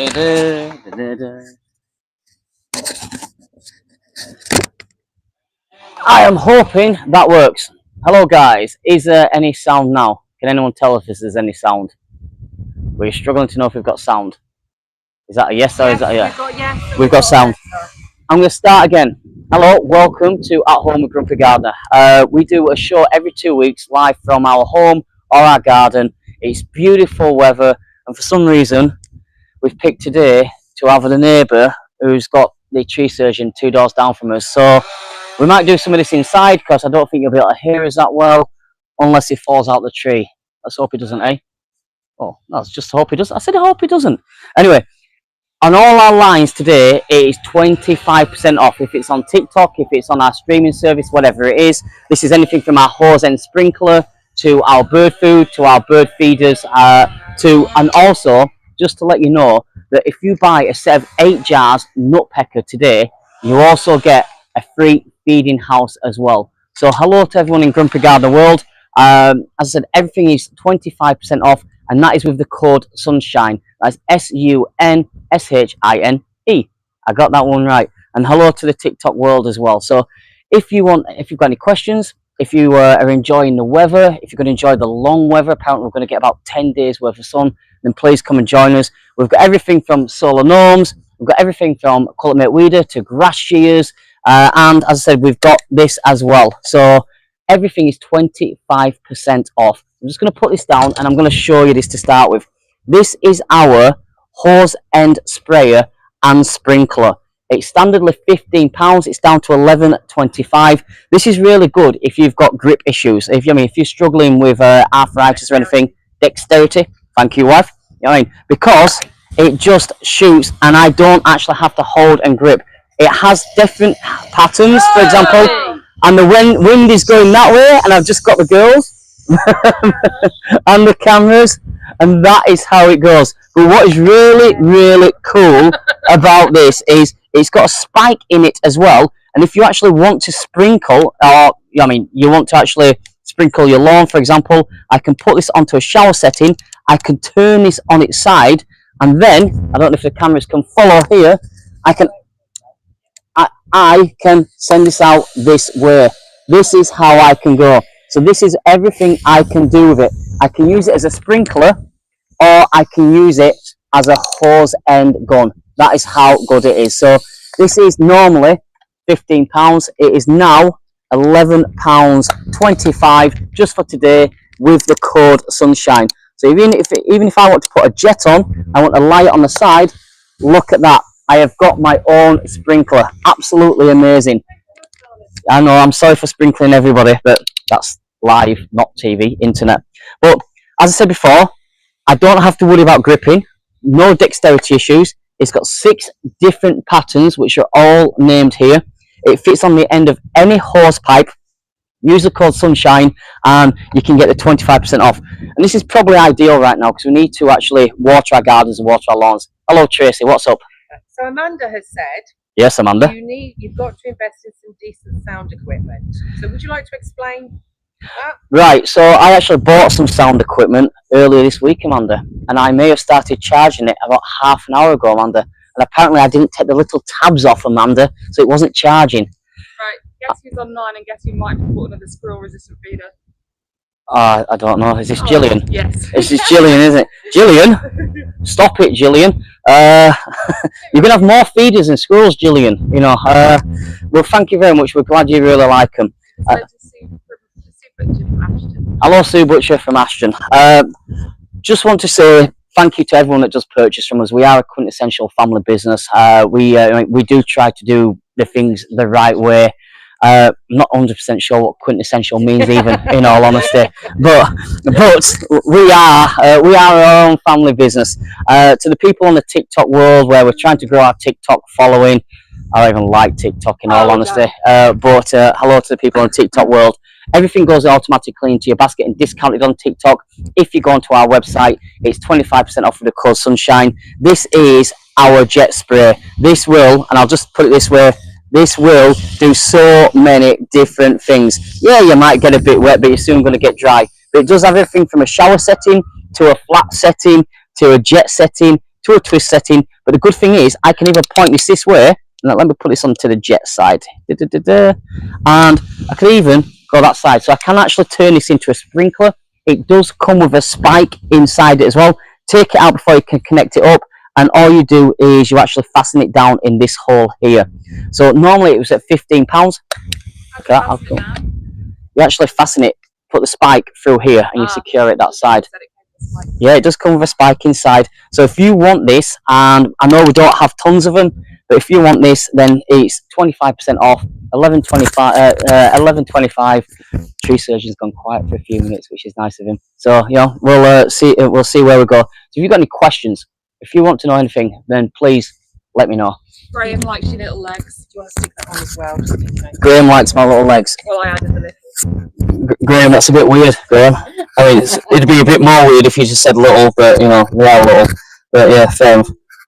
I am hoping that works. Hello guys, is there any sound now? Can anyone tell us if there's any sound? We're struggling to know if we've got sound. Is that a yes or is that a yes? We've got sound. I'm going to start again. Hello, welcome to At Home with Grumpy Gardener. We do a show every 2 weeks live from our home or our garden. It's beautiful weather, and for some reason we've picked today to have a neighbour who's got the tree surgeon 2 doors down from us. So we might do some of this inside because I don't think you'll be able to hear us that well unless he falls out the tree. Let's hope he doesn't, eh? Oh, let's just hope he doesn't. I said I hope he doesn't. Anyway, on all our lines today, it is 25% off. If it's on TikTok, if it's on our streaming service, whatever it is. This is anything from our hose end sprinkler to our bird food, to our bird feeders, and also, just to let you know, that if you buy a set of 8 jars Nutpecker today, you also get a free feeding house as well. So hello to everyone in Grumpy Gardener world. As I said, everything is 25% off, and that is with the code Sunshine. That's SUNSHINE. I got that one right. And hello to the TikTok world as well. So if you've got any questions, if you are enjoying the weather, if you're going to enjoy the long weather, apparently we're going to get about 10 days worth of sun, then please come and join us. We've got everything from solar gnomes, we've got everything from cultivate weeder to grass shears, and as I said, we've got this as well. So everything is 25% off. I'm just going to put this down and I'm going to show you this to start with. This is our hose end sprayer and sprinkler. It's standardly £15. It's down to £11.25. This is really good if you've got grip issues. If you're struggling with arthritis or anything, dexterity. Thank you, wife. You know what I mean? Because it just shoots, and I don't actually have to hold and grip. It has different patterns, for example, and the wind is going that way, and I've just got the girls and the cameras, and that is how it goes. But what is really, really cool about this is it's got a spike in it as well, and if you actually want to sprinkle, or you want to actually sprinkle your lawn, for example, I can put this onto a shower setting, I can turn this on its side, and then, I don't know if the cameras can follow here, I can send this out this way. This is how I can go. So this is everything I can do with it. I can use it as a sprinkler, or I can use it as a hose end gun. That is how good it is. So this is normally £15. It is now £11.25 just for today with the code Sunshine. So even if I want to put a jet on, I want a light on the side, look at that. I have got my own sprinkler. Absolutely amazing. I know, I'm sorry for sprinkling everybody, but that's live, not TV, internet. But as I said before, I don't have to worry about gripping, no dexterity issues. It's got 6 different patterns, which are all named here. It fits on the end of any hose pipe. Use the code Sunshine and you can get the 25% off. And this is probably ideal right now because we need to actually water our gardens and water our lawns. Hello Tracy, what's up? So Amanda has said, yes, Amanda, you've got to invest in some decent sound equipment. So would you like to explain that? Right, so I actually bought some sound equipment earlier this week, Amanda, and I may have started charging it about half an hour ago, Amanda, and apparently I didn't take the little tabs off, Amanda, so it wasn't charging. Right, guess who's online and guess who might have bought another squirrel resistant feeder? I don't know. Is this Gillian? Yes. This is Gillian, isn't it? Gillian? Stop it, Gillian. You're going to have more feeders than squirrels, Gillian. You know. Well, thank you very much. We're glad you really like them. Hello, Sue Butcher from Ashton. Just want to say thank you to everyone that does purchase from us. We are a quintessential family business. We do try to do the things the right way. I'm not 100% sure what quintessential means, even in all honesty, but we are our own family business. To the people on the TikTok world, where we're trying to grow our TikTok following, I don't even like TikTok in all honesty, but hello to the people on the TikTok world. Everything goes automatically into your basket and discounted on TikTok. If you go onto our website, it's 25% off with the code Sunshine. This is our jet spray. This will, and I'll just put it this way, this will do so many different things. Yeah, you might get a bit wet, but you're soon going to get dry. But it does everything from a shower setting to a flat setting to a jet setting to a twist setting. But the good thing is I can either point this way, and let me put this onto the jet side, and I can even go that side, so I can actually turn this into a sprinkler. It does come with a spike inside it as well. Take it out before you can connect it up, and all you do is you actually fasten it down in this hole here. So normally it was at £15. You actually fasten it, put the spike through here, and you secure it that side. Yeah, it does come with a spike inside. So if you want this, and I know we don't have tons of them, but if you want this, then it's 25% off. 11.25. Tree surgeon's gone quiet for a few minutes, which is nice of him. So we'll see where we go. So if you've got any questions, if you want to know anything, then please let me know. Graham likes your little legs. Do you want to stick that on as well? Just in case? Graham likes my little legs. Well, I added the little. Graham, that's a bit weird, Graham. I mean, it'd be a bit more weird if you just said little, but they are little. But yeah, fair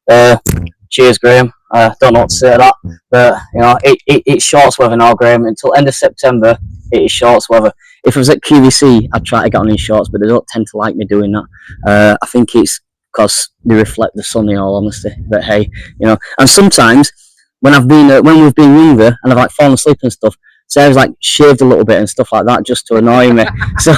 enough. Cheers, Graham. Don't know what to say to that, but it's shorts weather now, Graham. Until end of September, it is shorts weather. If it was at QVC, I'd try to get on in shorts, but they don't tend to like me doing that. I think it's because they reflect the sun, in all honesty. But hey, and sometimes when we've been Weaver and I've fallen asleep and stuff, Sarah's shaved a little bit and stuff like that just to annoy me. So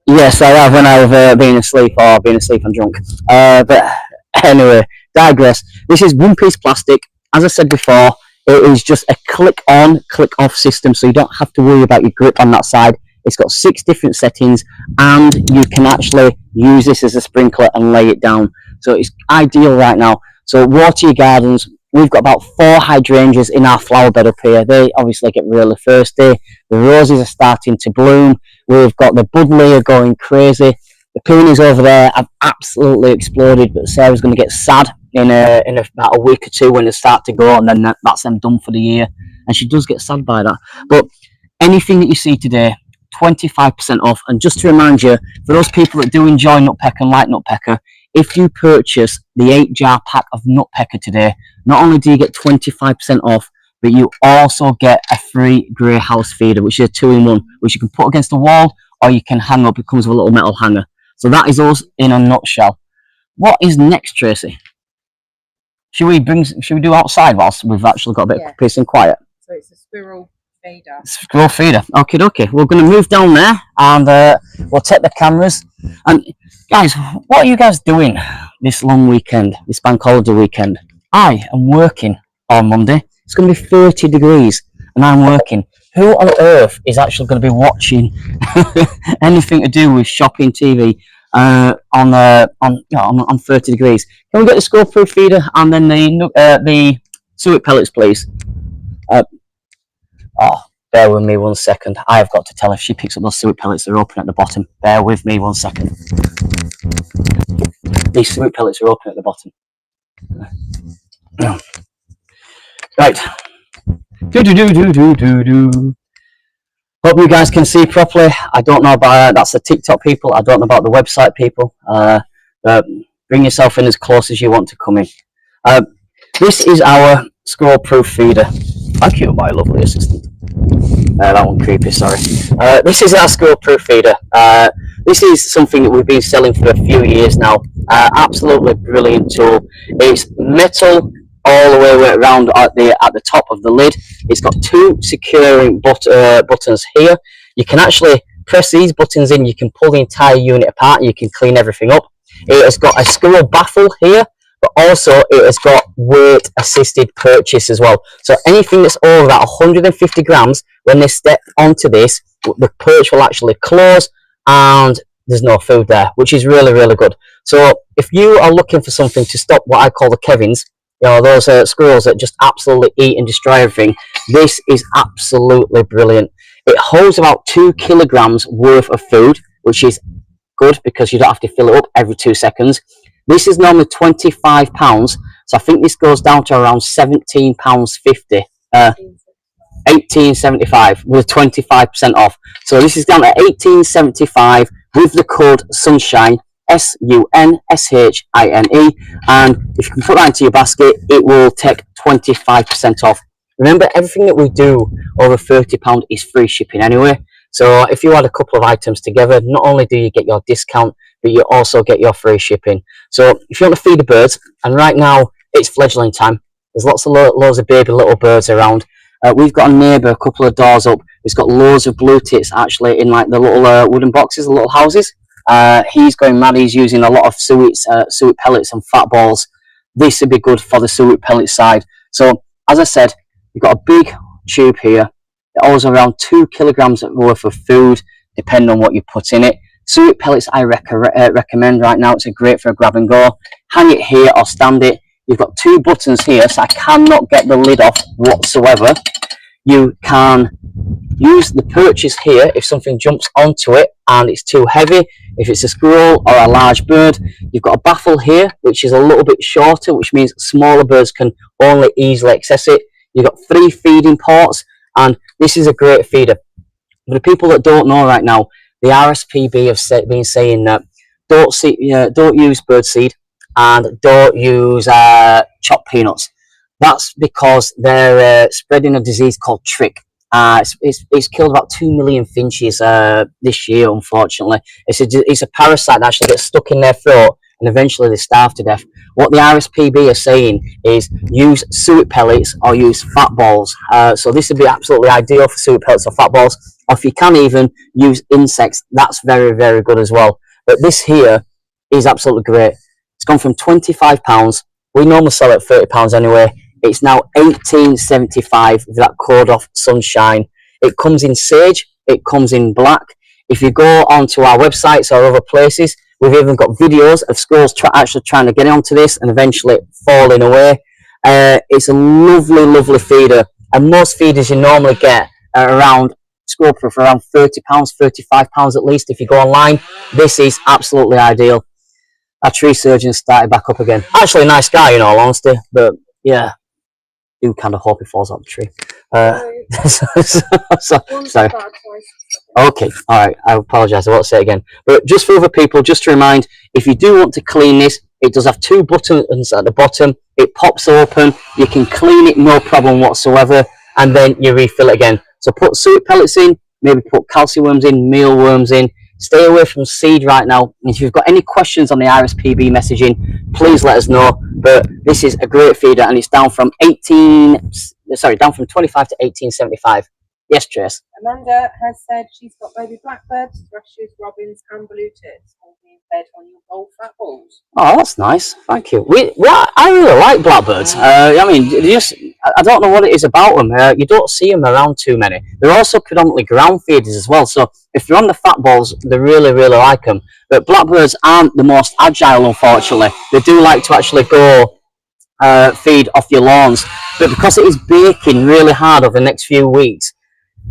yes, I have when I've been asleep or been asleep and drunk. But anyway, digress. This is one piece plastic. As I said before, it is just a click on, click off system, so you don't have to worry about your grip on that side. It's got 6 different settings, and you can actually use this as a sprinkler and lay it down. So it's ideal right now. So water your gardens. We've got about 4 hydrangeas in our flower bed up here. They obviously get really thirsty. The roses are starting to bloom. We've got the bud layer going crazy. The peonies over there have absolutely exploded, but Sarah's going to get sad in about a week or 2 when they start to go, and then that's them done for the year. And she does get sad by that. But anything that you see today, 25% off. And just to remind you, for those people that do enjoy Nutpecker and like Nutpecker, if you purchase the 8-jar pack of Nutpecker today, not only do you get 25% off, but you also get a free grey house feeder, which is a 2-in-1, which you can put against the wall or you can hang up. It comes with a little metal hanger. So that is us in a nutshell. What is next, Tracy? Should we do outside whilst we've actually got a bit of peace and quiet? So it's a squirrel feeder. Squirrel feeder. Okay. We're going to move down there and we'll take the cameras. And guys, what are you guys doing this long weekend, this bank holiday weekend? I am working on Monday. It's going to be 30 degrees and I'm working. Who on earth is actually going to be watching anything to do with shopping TV on 30 degrees? Can we get the squirrel-proof feeder and then the suet pellets, please? Bear with me 1 second. I've got to tell her if she picks up those suet pellets, they're open at the bottom. Bear with me 1 second. These suet pellets are open at the bottom. Right. Hope you guys can see properly. I don't know about that's the TikTok people. I don't know about the website people. Bring yourself in as close as you want to come in. This is our squirrel-proof feeder. Thank you, my lovely assistant. That one creepy, sorry. This is our squirrel-proof feeder. This is something that we've been selling for a few years now. Absolutely brilliant tool. It's metal all the way around at the top of the lid. It's got 2 securing buttons here. You can actually press these buttons in. You can pull the entire unit apart and you can clean everything up. It has got a squirrel baffle here, but also it has got weight assisted purchase as well. So anything that's over about 150 grams, when they step onto this, the perch will actually close and there's no food there, which is really, really good. So if you are looking for something to stop what I call the Kevins, those squirrels that just absolutely eat and destroy everything, this is absolutely brilliant. It holds about 2 kilograms worth of food, which is good because you don't have to fill it up every 2 seconds. This is normally £25, so I think this goes down to around £17.50, £18.75 with 25% off. So this is down at £18.75 with the code SUNSHINE, SUNSHINE, and if you can put that into your basket, it will take 25% off. Remember, everything that we do over £30 is free shipping anyway. So if you add a couple of items together, not only do you get your discount, but you also get your free shipping. So if you want to feed the birds, and right now it's fledgling time, there's lots of loads of baby little birds around. We've got a neighbour a couple of doors up who's got loads of blue tits actually in like the little wooden boxes, the little houses. He's going mad. He's using a lot of suet pellets and fat balls. This would be good for the suet pellet side. So as I said, you've got a big tube here. It holds around 2 kilograms worth of food, depending on what you put in it. Suet pellets I recommend right now. It's great for a grab and go. Hang it here or stand it. You've got 2 buttons here, so I cannot get the lid off whatsoever. You can use the purchase here if something jumps onto it and it's too heavy. If it's a squirrel or a large bird, you've got a baffle here, which is a little bit shorter, which means smaller birds can only easily access it. You've got 3 feeding ports, and this is a great feeder. For the people that don't know right now, the RSPB have been saying that don't use birdseed and don't use chopped peanuts. That's because they're spreading a disease called trick. It's killed about 2 million finches this year, unfortunately. It's a parasite that actually gets stuck in their throat and eventually they starve to death. What the RSPB are saying is use suet pellets or use fat balls. So this would be absolutely ideal for suet pellets or fat balls. Or if you can even use insects, that's very, very good as well. But this here is absolutely great. It's gone from £25. We normally sell it at £30 anyway. It's now $18.75 with that code off Sunshine. It comes in sage, it comes in black. If you go onto our websites or other places, we've even got videos of squirrels actually trying to get onto this and eventually falling away. It's a lovely, lovely feeder. And most feeders you normally get around squirrel proof around £30, £35 at least if you go online. This is absolutely ideal. Our tree surgeon started back up again. Actually a nice guy in all honesty, but yeah. Do kind of hope he falls out the tree. Sorry. Okay, alright, I apologise, I won't say it again. But just for other people, just to remind, if you do want to clean this, it does have 2 buttons at the bottom. It pops open, you can clean it no problem whatsoever, and then you refill it again. So put suet pellets in, maybe put calcium worms in, mealworms in. Stay away from seed right now. And if you've got any questions on the RSPB messaging, please let us know. But this is a great feeder, and it's down from down from 25 to 18.75. Yes, Trace. Amanda has said she's got baby blackbirds, thrushes, robins, and blue tits all being fed on your gold fat balls. Oh, that's nice. Thank you. I really like blackbirds. I mean, I don't know what it is about them. You don't see them around too many. They're also predominantly ground feeders as well. So if they're on the fat balls, they really, really like them. But blackbirds aren't the most agile, unfortunately. They do like to actually go feed off your lawns. But because it is baking really hard over the next few weeks,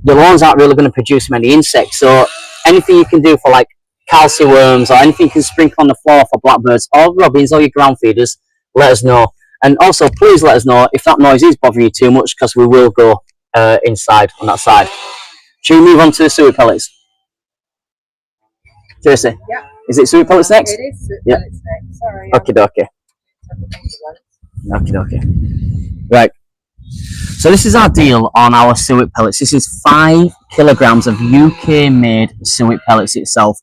the lawns aren't really going to produce many insects. So anything you can do for like calcium worms or anything you can sprinkle on the floor for blackbirds or robins or your ground feeders, let us know. And also please let us know if that noise is bothering you too much, because we will go inside on that side. Should we move on to the suet pellets? Tracy? Yeah. Is it suet pellets next? It is suet pellets next. Sorry. Okay. Okay. Right. So this is our deal on our suet pellets. This is 5 kilograms of UK made suet pellets itself.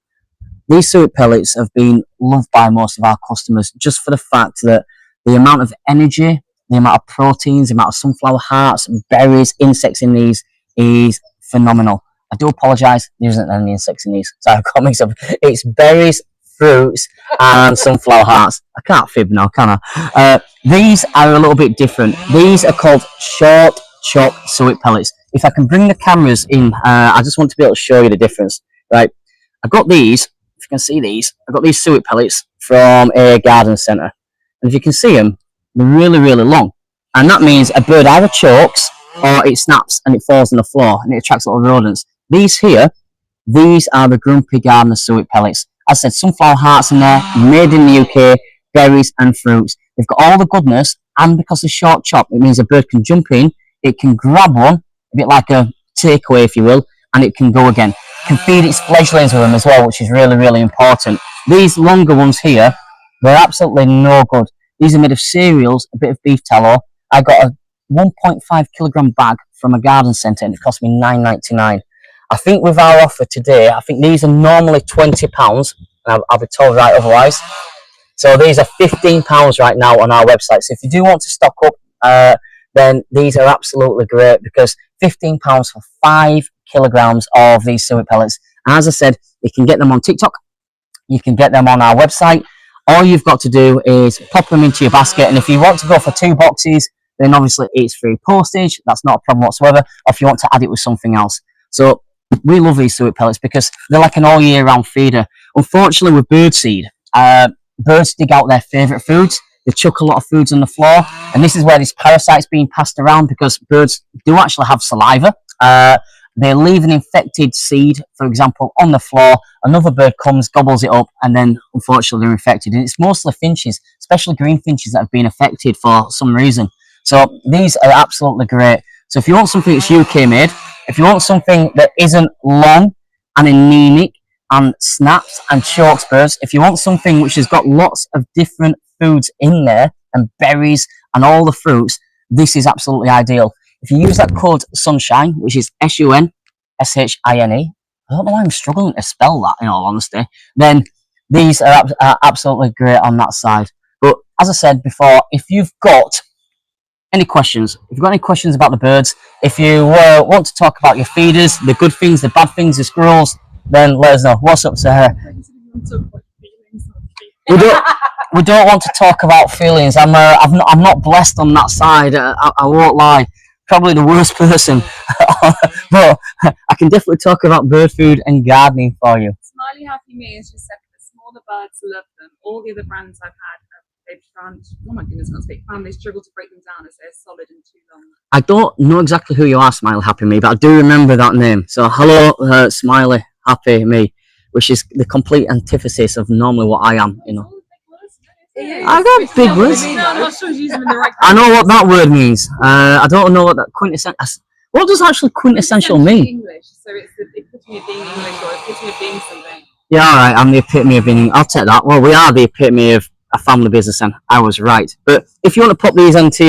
These suet pellets have been loved by most of our customers just for the fact that the amount of energy, the amount of proteins, the amount of sunflower hearts, berries, insects in these is phenomenal. I do apologise, there isn't any insects in these, so I've got mixed up. It's berries, fruits, and sunflower hearts. I can't fib now, can I? These are a little bit different. These are called short chopped suet pellets. If I can bring the cameras in, I just want to be able to show you the difference. Right, I've got these. If you can see these, I've got these suet pellets from a garden centre, and if you can see them, they're really, really long, and that means a bird either chokes or it snaps and it falls on the floor and it attracts little rodents. These here, these are the Grumpy Gardener suet pellets. As I said, sunflower hearts in there, made in the UK, berries and fruits. They've got all the goodness, and because they're short chop, it means a bird can jump in, it can grab one, a bit like a takeaway if you will, and it can go again. Can feed its fledglings with them as well, which is really, really important. These longer ones here, they're absolutely no good. These are made of cereals, a bit of beef tallow. I got a 1.5 kilogram bag from a garden centre and it cost me £9.99. I think with our offer today, I think these are normally £20. I'll be told right otherwise. So these are £15 right now on our website. So if you do want to stock up, then these are absolutely great, because £15 for 5 kilograms of these suet pellets. And as I said, you can get them on TikTok, you can get them on our website. All you've got to do is pop them into your basket, and if you want to go for 2 boxes, then obviously it's free postage. That's not a problem whatsoever. Or if you want to add it with something else. So we love these suet pellets because they're like an all year round feeder. Unfortunately, with birdseed, birds dig out their favourite foods. They chuck a lot of foods on the floor, and this is where this parasite's being passed around, because birds do actually have saliva. They leave an infected seed, for example, on the floor. Another bird comes, gobbles it up, and then unfortunately they're infected. And it's mostly finches, especially green finches, that have been affected for some reason. So these are absolutely great. So if you want something that's UK made, if you want something that isn't long and anemic and snaps and chokes birds, if you want something which has got lots of different foods in there and berries and all the fruits, this is absolutely ideal. If you use that code SUNSHINE, which is SUNSHINE, I don't know why I'm struggling to spell that, in all honesty, then these are absolutely great on that side. But as I said before, if you've got any questions, about the birds, if you want to talk about your feeders, the good things, the bad things, the squirrels, then let us know. What's up, Sarah? We don't want to talk about feelings. I'm not blessed on that side. I won't lie. Probably the worst person, but I can definitely talk about bird food and gardening for you. Smiley Happy Me has just said the smaller birds love them. All the other brands I've had, they've found, oh my goodness, I can't speak, they struggle to break them down as they're solid and too long. I don't know exactly who you are, Smiley Happy Me, but I do remember that name. So hello, Smiley Happy Me, which is the complete antithesis of normally what I am, you know. I got big words. I'm not sure she's using them in the right I know what that word means. I don't know what that quintessential. What does actually quintessential mean? English, so it's the epitome of being English or epitome of being something. Yeah, all right. I'm the epitome of being. I'll take that. Well, we are the epitome of a family business, and I was right. But if you want to pop these into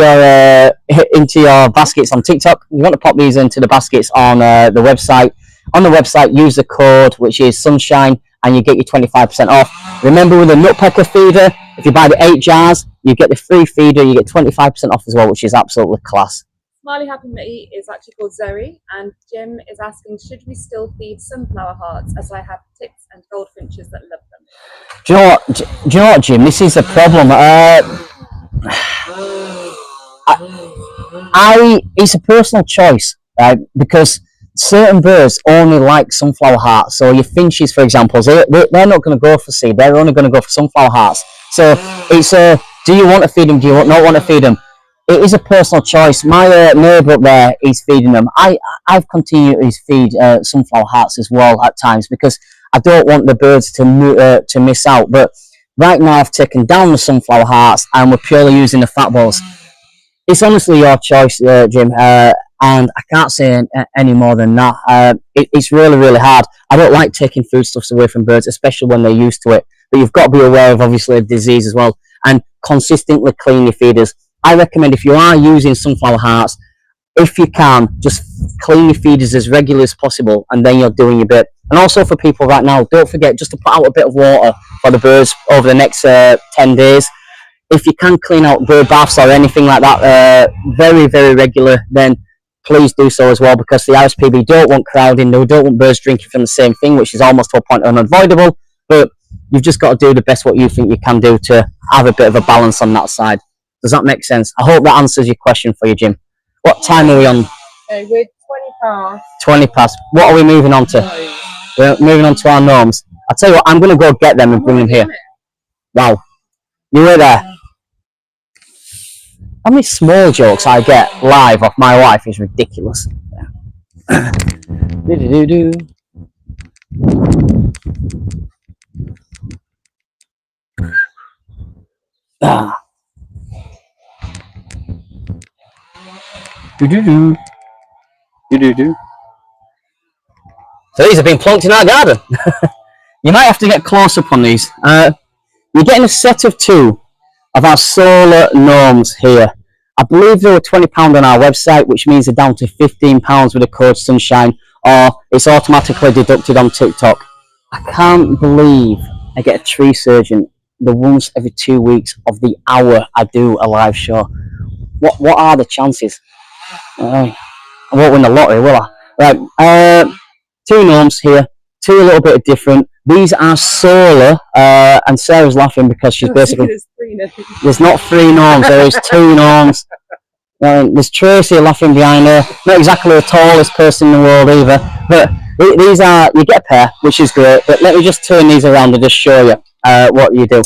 your baskets on TikTok, you want to pop these into the baskets on the website. On the website, use the code, which is SUNSHINE, and you get your 25% off. Remember, with a nutpecker feeder, if you buy the 8 jars, you get the free feeder, you get 25% off as well, which is absolutely class. Smiley Happy Me is actually called Zoe, and Jim is asking, should we still feed sunflower hearts, as I have tits and goldfinches that love them? Do you know what, Jim? This is a problem. It's a personal choice, right? Because certain birds only like sunflower hearts. So your finches, for example, they're not going to go for seed. They're only going to go for sunflower hearts. So it's do you want to feed them? Do you not want to feed them? It is a personal choice. My neighbour up there is feeding them. I've continued to feed sunflower hearts as well at times, because I don't want the birds to miss out. But right now I've taken down the sunflower hearts and we're purely using the fat balls. It's honestly your choice, Jim. And I can't say any more than that. It's really, really hard. I don't like taking foodstuffs away from birds, especially when they're used to it. But you've got to be aware of, obviously, the disease as well. And consistently clean your feeders. I recommend, if you are using sunflower hearts, if you can, just clean your feeders as regularly as possible, and then you're doing your bit. And also for people right now, don't forget just to put out a bit of water for the birds over the next 10 days. If you can clean out bird baths or anything like that very, very regular, then please do so as well, because the RSPB don't want crowding, they don't want birds drinking from the same thing, which is almost to a point unavoidable. But you've just got to do the best what you think you can do to have a bit of a balance on that side. Does that make sense? I hope that answers your question for you, Jim. What time are we on? We're 20 past. 20 past. What are we moving on to? We're moving on to our gnomes. I'll tell you what, I'm going to go get them and bring them here. Wow. You were there. How many small jokes I get live off my wife is ridiculous. Do-do-do-do. Do-do-do. Do-do-do. So these have been plonked in our garden. You might have to get close up on these. You're getting a set of 2 of our solar gnomes here. I believe they were £20 on our website, which means they're down to £15 with the code SUNSHINE, or it's automatically deducted on TikTok. I can't believe I get a tree surgeon the once every 2 weeks of the hour I do a live show. What are the chances? I won't win the lottery, will I? Right, two gnomes here, two a little bit different. These are solar, and Sarah's laughing because she's basically... There's not three gnomes, there is two gnomes. There's Tracy laughing behind her. Not exactly the tallest person in the world either, but these are, you get a pair, which is great, but let me just turn these around and just show you what you do.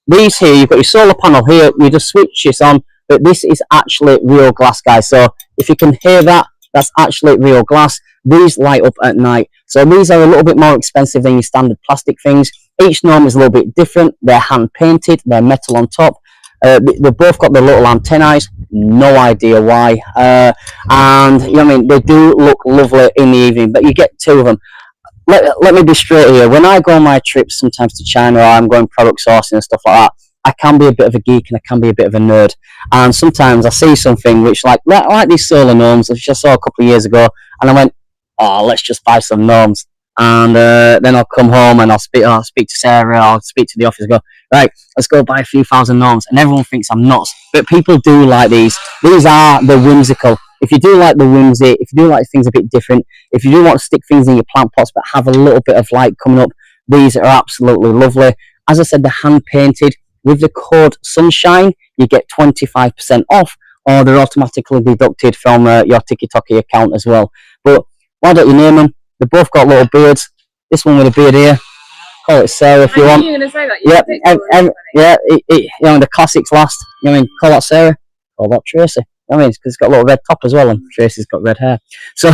These here, you've got your solar panel here, you just switch this on, but this is actually real glass, guys. So if you can hear that, that's actually real glass. These light up at night. So these are a little bit more expensive than your standard plastic things. Each gnome is a little bit different. They're hand painted, they're metal on top. They've both got the little antennae, no idea why. And you know what I mean, they do look lovely in the evening, but you get two of them. Let me be straight here. When I go on my trips sometimes to China, or I'm going product sourcing and stuff like that, I can be a bit of a geek and I can be a bit of a nerd. And sometimes I see something which, like these solar gnomes, which I saw a couple of years ago, and I went, oh, let's just buy some gnomes. And then I'll come home and I'll speak to Sarah, I'll speak to the office and go, right, let's go buy a few thousand gnomes. And everyone thinks I'm nuts. But people do like these. These are the whimsical. If you do like the whimsy, if you do like things a bit different, if you do want to stick things in your plant pots but have a little bit of light coming up, these are absolutely lovely. As I said, they're hand painted. With the code Sunshine, you get 25% off, or they're automatically deducted from your TikTok account as well. But why don't you name them? They've both got little beards. This one with a beard here, call it Sarah if you want. You're going to say that? The classics last. You know what I mean? Call that Sarah. Call that Tracy. I mean, because it's got a little red top as well, and Tracy's got red hair. So,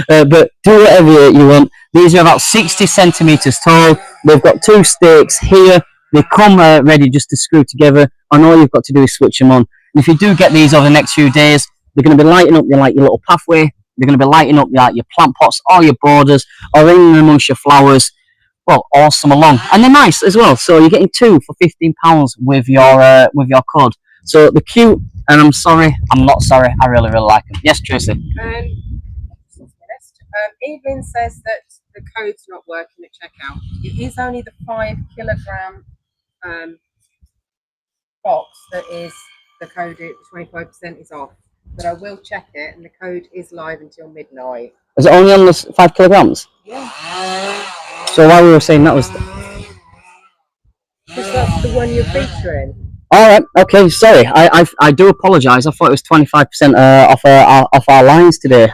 but do whatever you want. These are about 60 centimeters tall. They've got two stakes here. They come ready just to screw together, and all you've got to do is switch them on. And if you do get these over the next few days, they're going to be lighting up your little pathway. They're going to be lighting up your plant pots, or your borders, or in amongst your flowers. Well, all summer long, and they're nice as well. So you're getting two for £15 with your code. So they're cute, and I'm not sorry. I really like them. Yes, Tracy. Evelyn says that the code's not working at checkout. It is only the 5 kilogram box that is the code. 25% is off, but I will check it, and the code is live until midnight. Is it only on the 5 kilograms? Yeah. So why we were saying that was? Because that's the one you're featuring. All right. Okay. Sorry. I do apologise. I thought it was 25% off our lines today.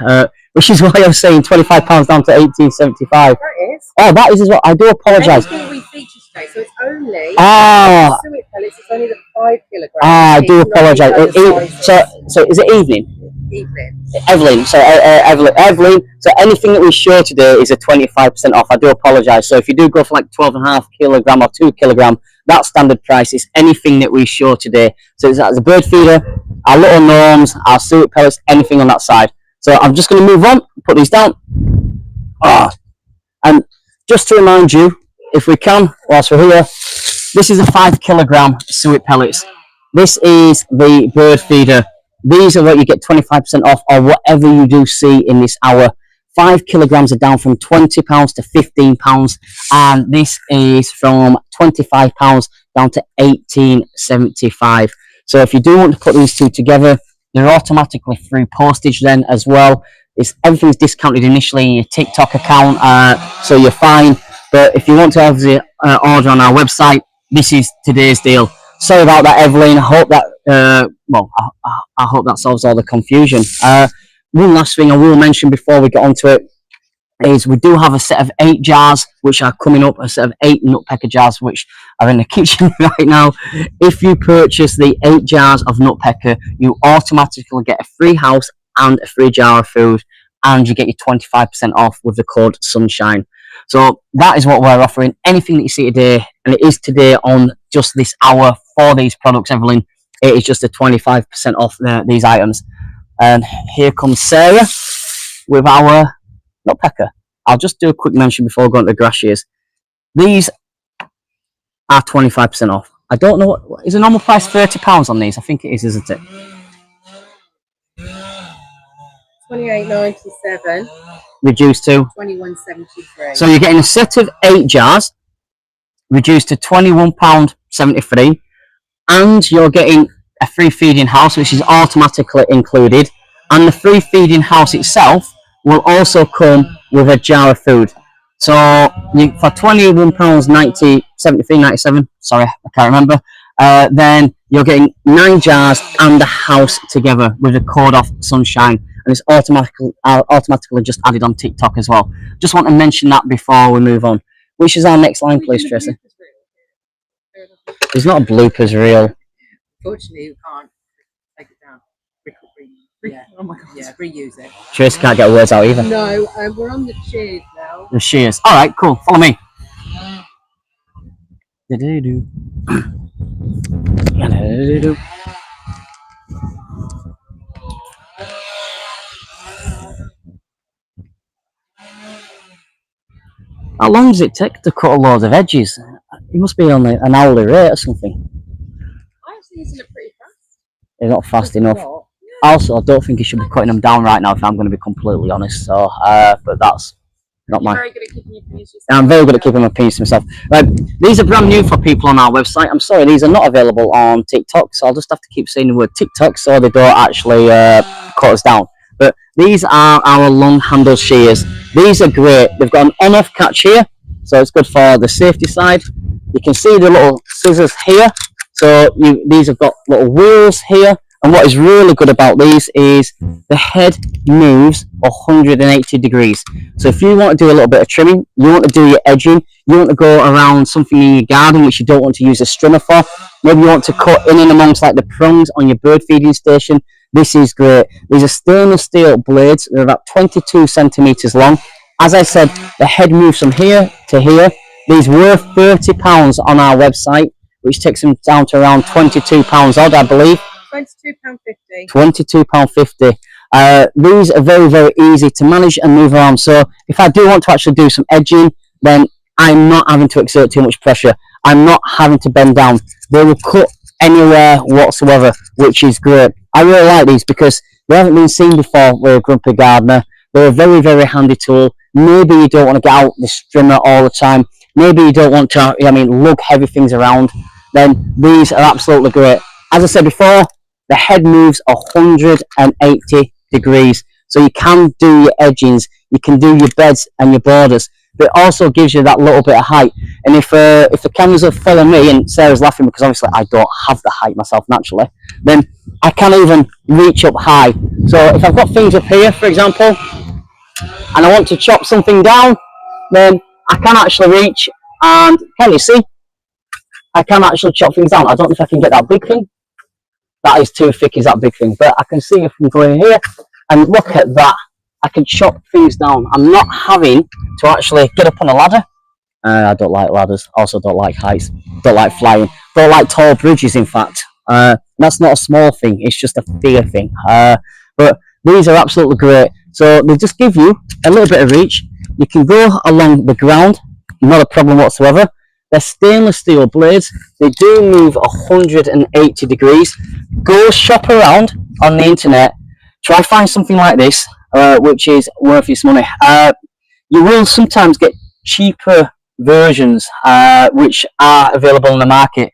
Which is why I was saying £25 down to £18.75. That is. Oh, that is as well. I do apologise. Everything we feature today, so it's only suet pellets. It's only the 5 kilograms. I do apologise. So is it evening? Evelyn. So Evelyn. So anything that we show today is a 25% off. I do apologise. So if you do go for like 12.5 kilogram or 2 kilogram, that standard price is anything that we show today. So it's a bird feeder, our little gnomes, our suet pellets, anything on that side. So I'm just going to move on, put these down. And just to remind you, if we can, whilst we're here, this is a 5 kilogram suet pellets. This is the bird feeder. These are what you get 25% off, or whatever you do see in this hour. 5 kilograms are down from £20 to £15, and this is from £25 down to £18.75. So if you do want to put these two together, they're automatically free postage then as well. Everything's discounted initially in your TikTok account, so you're fine. But if you want to have the order on our website, this is today's deal. Sorry about that, Evelyn. I hope that I hope that solves all the confusion. One last thing I will mention before we get onto it is we do have a set of 8 jars which are coming up, a set of 8 nutpecker jars which are in the kitchen right now. If you purchase the 8 jars of nutpecker, you automatically get a free house and a free jar of food, and you get your 25% off with the code Sunshine. So that is what we're offering. Anything that you see today, and it is today on just this hour for these products, Evelyn, it is just a 25% off these items. And here comes Sarah with our nutpecker. I'll just do a quick mention before going to the grasses. These are 25% off. I don't know what is the normal price. £30 on these. I think it is, isn't it? $28.97. Reduced to $21.73. So you're getting a set of 8 jars. reduced to £21.73, and you're getting a free feeding house, which is automatically included, and the free feeding house itself will also come with a jar of food. So for £21.90, 73, 97, sorry, I can't remember, then you're getting 9 jars and a house together with the code off Sunshine, and it's automatically just added on TikTok as well. Just want to mention that before we move on. Which is our next line, please, Tracy? There's not a bloopers reel. Unfortunately, you can't take it down. Yeah. Oh my god. Yeah, reuse it. Tracy can't get words out either. No, we're on the cheers now. The shears. All right, cool. Follow me. Do-do-do. Do-do-do. How long does it take to cut a load of edges? It must be on an hourly rate or something. I actually used to look pretty fast. It's not fast enough. Not. Also, I don't think you should be cutting them down right now, if I'm going to be completely honest. So, but that's not You're my. very good at keeping your opinions yourself. I'm very good at keeping my opinions to myself. Right, these are brand new for people on our website. I'm sorry, these are not available on TikTok, so I'll just have to keep saying the word TikTok so they don't actually cut us down. But these are our long handle shears. These are great. They've got an on-off catch here, so it's good for the safety side. You can see the little scissors here. So these have got little wheels here. And what is really good about these is the head moves 180 degrees. So if you want to do a little bit of trimming, you want to do your edging, you want to go around something in your garden which you don't want to use a strimmer for, maybe you want to cut in and amongst like the prongs on your bird feeding station, this is great. These are stainless steel blades. They're about 22 centimeters long. As I said, the head moves from here to here. These were £30 on our website, which takes them down to around £22 odd, I believe. £22.50. £22.50. These are very, very easy to manage and move around. So if I do want to actually do some edging, then I'm not having to exert too much pressure. I'm not having to bend down. They will cut anywhere whatsoever, which is great. I really like these because they haven't been seen before with a Grumpy Gardener. They're a very, very handy tool. Maybe you don't want to get out the strimmer all the time. Maybe you don't want to, lug heavy things around. Then these are absolutely great. As I said before, the head moves 180 degrees. So you can do your edgings, you can do your beds and your borders. But it also gives you that little bit of height. And if the cameras will follow me, and Sarah's laughing because obviously I don't have the height myself naturally, then I can even reach up high. So if I've got things up here, for example, and I want to chop something down, then I can actually reach, and can you see? I can actually chop things down. I don't know if I can get that big thing. That is too thick, is that big thing. But I can see if I'm going here, and look at that. I can chop things down. I'm not having to actually get up on a ladder. I don't like ladders. Also don't like heights. Don't like flying. Don't like tall bridges, in fact. That's not a small thing. It's just a fear thing. But these are absolutely great. So they just give you a little bit of reach. You can go along the ground. Not a problem whatsoever. They're stainless steel blades. They do move 180 degrees. Go shop around on the internet. Try find something like this, which is worth its money. You will sometimes get cheaper versions, which are available in the market.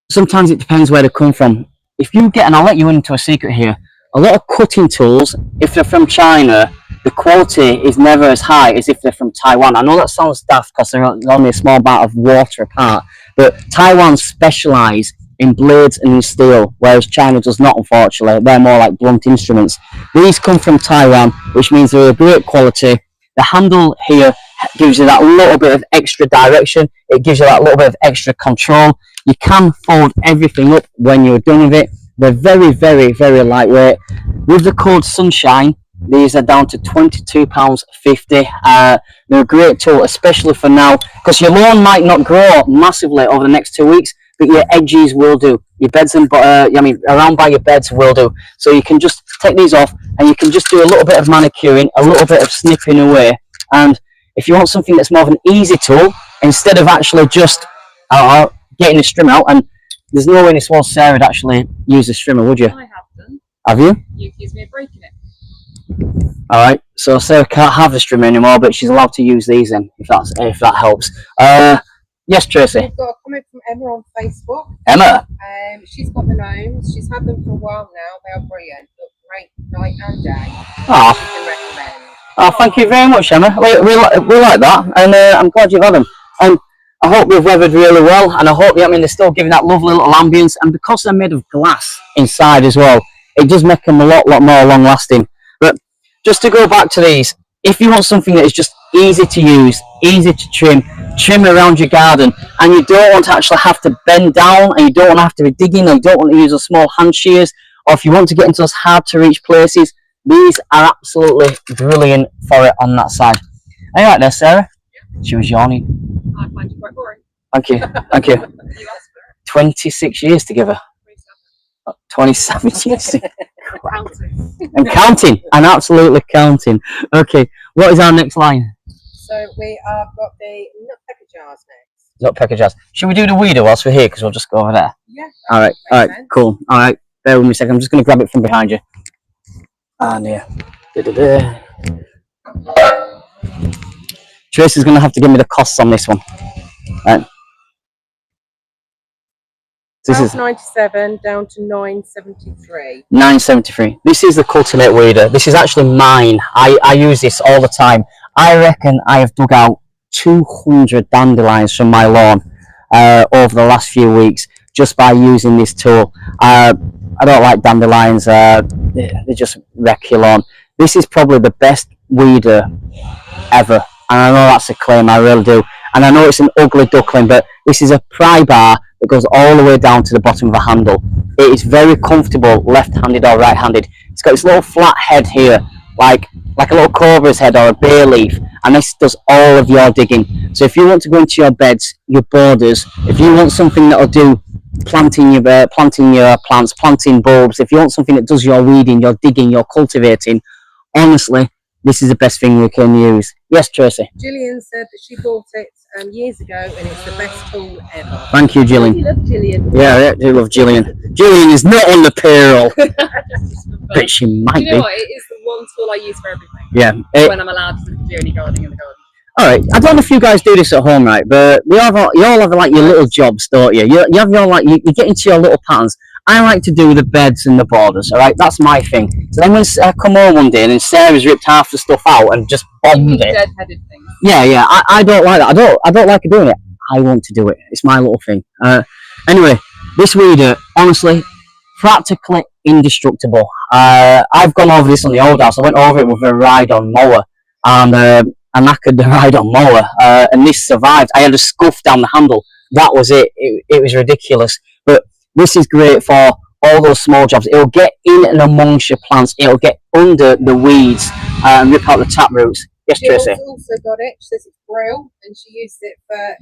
Sometimes it depends where they come from. If you get, and I'll let you into a secret here, a lot of cutting tools, if they're from China, the quality is never as high as if they're from Taiwan. I know that sounds daft because they're only a small amount of water apart, but Taiwan specialise in blades and in steel, whereas China does not, unfortunately. They're more like blunt instruments. These come from Taiwan, which means they're of great quality. The handle here gives you that little bit of extra direction. It gives you that little bit of extra control. You can fold everything up when you're done with it. They're very, very, very lightweight. With the code Sunshine, these are down to £22.50. They're a great tool, especially for now, because your lawn might not grow massively over the next 2 weeks, but your edges will do. Your beds and around by your beds will do. So you can just take these off, and you can just do a little bit of manicuring, a little bit of snipping away. And if you want something that's more of an easy tool, instead of actually just getting the string out, and there's no way in this world Sarah would actually use the strimmer, would you? I have done. Have you? You accused me of breaking it. Alright, so Sarah can't have the strimmer anymore, but she's allowed to use these then, if that helps. Yes, Tracy. We've got a comment from Emma on Facebook. Emma. She's got the gnomes. She's had them for a while now. They are brilliant. Look great night and day. Oh, She can recommend. oh, thank you very much, Emma. We like that, and I'm glad you've had them. And I hope they've weathered really well, and I hope they're still giving that lovely little ambience. And because they're made of glass inside as well, it does make them a lot more long lasting. But just to go back to these, if you want something that is just easy to use, easy to trim around your garden, and you don't want to actually have to bend down, and you don't want to have to be digging, or you don't want to use a small hand shears, or if you want to get into those hard to reach places, these are absolutely brilliant for it on that side. Are you right there, Sarah? Yeah. She was yawning. I find you quite boring. Thank you. Thank you. You asked for it. 26 years together. 27 years. Counting. And counting. And absolutely counting. Okay, what is our next line? So we have got the nutpecker jars next. Nutpecker jars. Should we do the weeder whilst we're here? Because we'll just go over there. Yeah. Alright, alright, cool. Alright, bear with me a second. I'm just going to grab it from behind you. And yeah. Tracy's going to have to give me the costs on this one. Right. This is 97 down to 973. 973. This is the Cultivate Weeder. This is actually mine. I use this all the time. I reckon I have dug out 200 dandelions from my lawn over the last few weeks just by using this tool. I don't like dandelions. They just wreck your lawn. This is probably the best weeder ever. And I know that's a claim, I really do. And I know it's an ugly duckling, but this is a pry bar that goes all the way down to the bottom of the handle. It is very comfortable, left-handed or right-handed. It's got this little flat head here, like a little cobra's head or a bay leaf, and this does all of your digging. So if you want to go into your beds, your borders, if you want something that'll do planting your plants, planting bulbs, if you want something that does your weeding, your digging, your cultivating, honestly, this is the best thing we can use. Yes, Tracy? Gillian said that she bought it years ago and it's the best tool ever. Thank you, Gillian. You love Gillian. Yeah, I do love Gillian. Gillian is not on the payroll, but she might You know be. what? It is the one tool I use for everything. Yeah. When I'm allowed to do any gardening in the garden. Alright, I don't know if you guys do this at home, right, but you all have like your little jobs, don't you? You have your you get into your little patterns. I like to do the beds and the borders, alright? That's my thing. So then when I come home one day and then Sarah's ripped half the stuff out and just bombed it. Dead-headed things. Yeah, I don't like that. I don't like doing it. I want to do it. It's my little thing. Anyway, this weeder, honestly, practically indestructible. I've gone over this on the old house. I went over it with a ride-on mower, and I knackered the ride-on mower, and this survived. I had a scuff down the handle. That was it. It was ridiculous. But this is great for all those small jobs. It'll get in and amongst your plants. It'll get under the weeds and rip out the tap roots. Yes, Jill's Tracy? also got it. She says it's braille and she used it for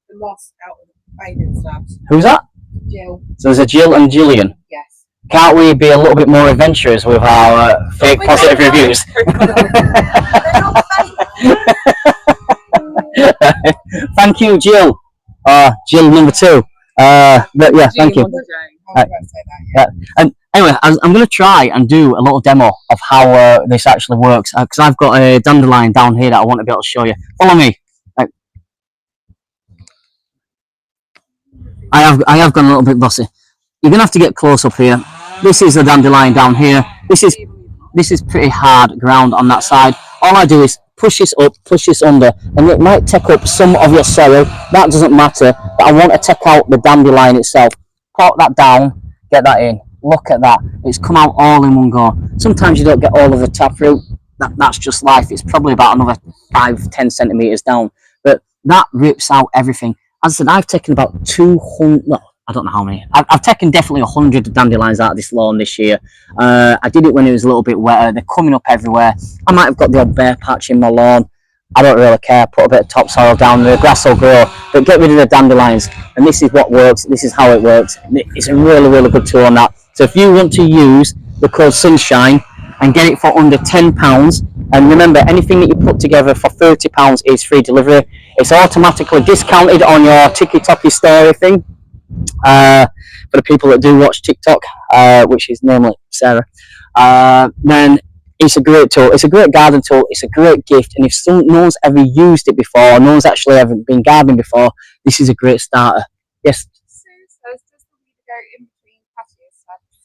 the moss out of the paving slabs. Who's that? Jill. So there's a Jill and Gillian. Yes. Can't we be a little bit more adventurous with our fake positive reviews? Thank you, Jill. Jill number 2. But yeah, thank you. I was about to say that, yeah. And anyway, I'm going to try and do a little demo of how this actually works, because I've got a dandelion down here that I want to be able to show you. Follow me. Right. I have gone a little bit bossy. You're going to have to get close up here. This is a dandelion down here. This is pretty hard ground on that side. All I do is push this up, push this under, and it might take up some of your soil. That doesn't matter, but I want to take out the dandelion itself. Pop that down, get that in. Look at that. It's come out all in one go. Sometimes you don't get all of the taproot. That's just life. It's probably about another 5-10 centimeters down. But that rips out everything. As I said, I've taken about 200, well, I don't know how many. I've taken definitely 100 dandelions out of this lawn this year. I did it when it was a little bit wetter. They're coming up everywhere. I might have got the odd bare patch in my lawn. I don't really care. Put a bit of topsoil down there. Grass will grow. But get rid of the dandelions. And this is what works. This is how it works. It's a really, really good tool on that. So if you want to use the code Sunshine and get it for under £10, and remember, anything that you put together for £30 is free delivery. It's automatically discounted on your Tiki-Toki story thing. For the people that do watch TikTok, which is namely Sarah, then it's a great tool. It's a great garden tool. It's a great gift. And if no one's ever used it before, no one's actually ever been gardening before, this is a great starter. Yes. Sue says, does the weed go in between patio slabs?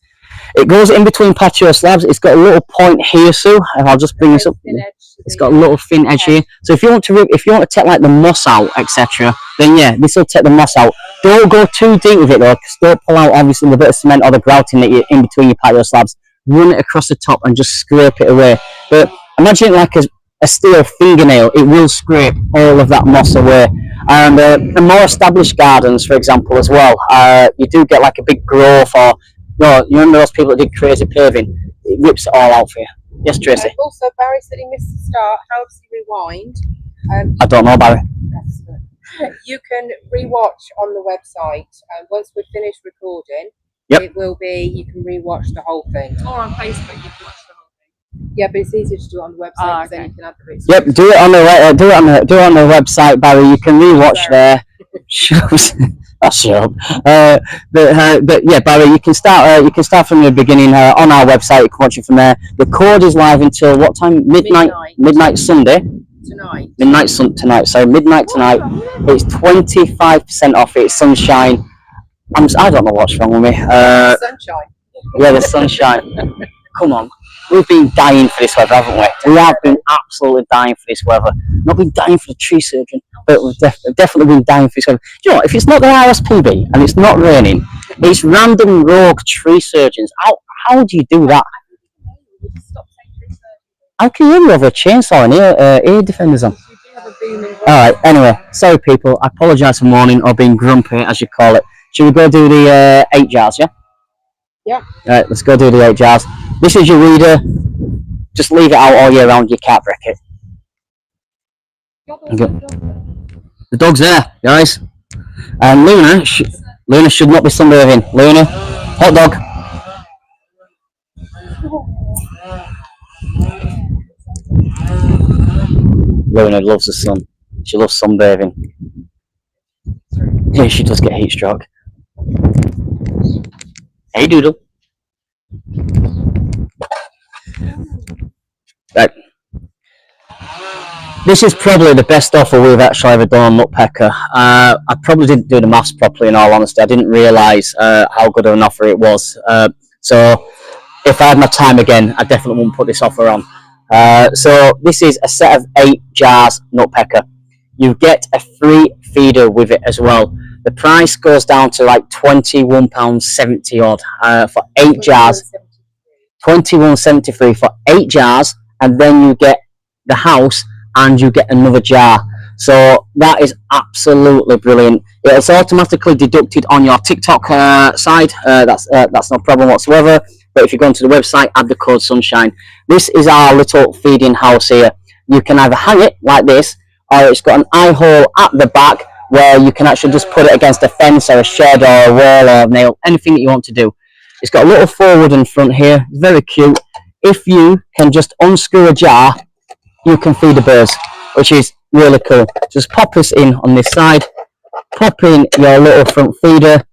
It goes in between patio slabs. It's got a little point here, Sue, and I'll just bring this up. Thin edge to It's the, got a little thin edge here. So if you want to take like the moss out, etc., then yeah, this will take the moss out. Don't go too deep with it though, because don't pull out obviously the bit of cement or the grouting that you're in between your patio slabs. Run it across the top and just scrape it away. But imagine it like a steel fingernail. It will scrape all of that moss away. And in more established gardens, for example, as well, you do get like a big growth, or you remember those people that did crazy paving? It rips it all out for you. Yes, Tracy. Also, Barry said he missed the start. How does he rewind? I don't know, Barry. You can rewatch on the website. Once we're finished recording, Yep. it will be. You can rewatch the whole thing. or on Facebook, you can watch the whole thing. Yeah, but it's easier to do it on the website because then okay. you can add the bits. Yep, do it on the website, Barry. You can rewatch there. Shut up. But yeah, Barry, you can start from the beginning on our website. You can watch it from there. The code is live until what time? Midnight Sunday. Tonight. Tonight. So midnight tonight. It's 25% off. It's sunshine. I don't know what's wrong with me. Sunshine. Yeah, the sunshine. Come on. We've been dying for this weather, haven't we? We have been absolutely dying for this weather. Not been dying for the tree surgeon, but we've definitely been dying for this weather. Do you know what? If it's not the RSPB and it's not raining, it's random rogue tree surgeons. How do you do that? Stop saying tree surgery. How can you have a chainsaw and ear defenders on? We do have a booming. Alright, anyway, sorry people, I apologise for mourning or being grumpy, as you call it. Should we go do the 8 jars, yeah? Yeah. Alright, let's go do the 8 jars. This is your reader. Just leave it out all year round, you can't break it. The dog's there, guys. And Luna should not be sunbathing. Luna, hot dog. Luna loves the sun. She loves sunbathing. Yeah, she does get heat stroke. Hey, Doodle. Right. This is probably the best offer we've actually ever done on Nutpecker. I probably didn't do the maths properly, in all honesty. I didn't realise how good of an offer it was. So if I had my time again, I definitely wouldn't put this offer on. So this is a set of 8 jars Nutpecker. You get a free feeder with it as well. The price goes down to like £21.70 odd for 8 jars. £21.73 for 8 jars, and then you get the house and you get another jar. So that is absolutely brilliant. It's automatically deducted on your TikTok side. That's no problem whatsoever. But if you go onto the website, add the code sunshine. This is our little feeding house here. You can either hang it like this, or it's got an eye hole at the back where you can actually just put it against a fence or a shed or a wall or a nail, anything that you want to do. It's got a little forward and front here, it's very cute. If you can just unscrew a jar, you can feed the birds, which is really cool. Just pop this in on this side, pop in your little front feeder,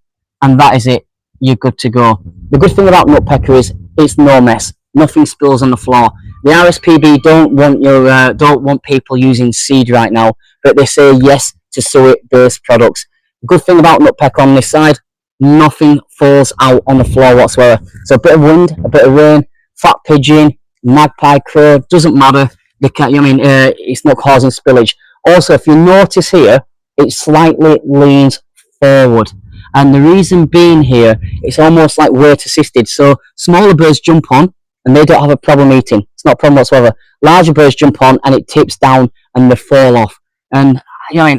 and that is it. You're good to go. The good thing about Nutpecker is it's no mess. Nothing spills on the floor. The RSPB don't want people using seed right now, but they say yes to suet-based products. The good thing about Nutpecker on this side, nothing falls out on the floor whatsoever. So a bit of wind, a bit of rain, fat pigeon, magpie, crow, doesn't matter. They can't, it's not causing spillage. Also, if you notice here, it slightly leans forward. And the reason being here, it's almost like weight assisted. So smaller birds jump on and they don't have a problem eating. It's not a problem whatsoever. Larger birds jump on and it tips down and they fall off. And I'm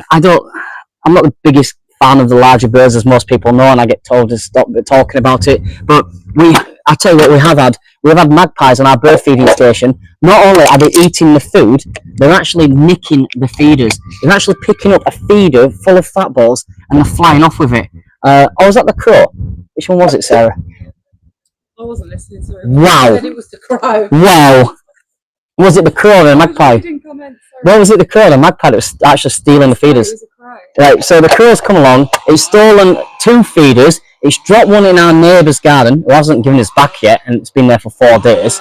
not the biggest fan of the larger birds, as most people know, and I get told to stop talking about it. But I tell you what, we've had magpies on our bird feeding station. Not only are they eating the food, they're actually nicking the feeders. They're actually picking up a feeder full of fat balls and they're flying off with it. Or was that the crow? Which one was it, Sarah? I wasn't listening to it. Wow. It was the crow. Wow. Was it the crow or the magpie? Well, was it the crow or the magpie that was actually stealing the feeders? It was a crow. Right, so the crow's come along, it's stolen 2 feeders, it's dropped one in our neighbour's garden, who hasn't given us back yet, and it's been there for 4 days.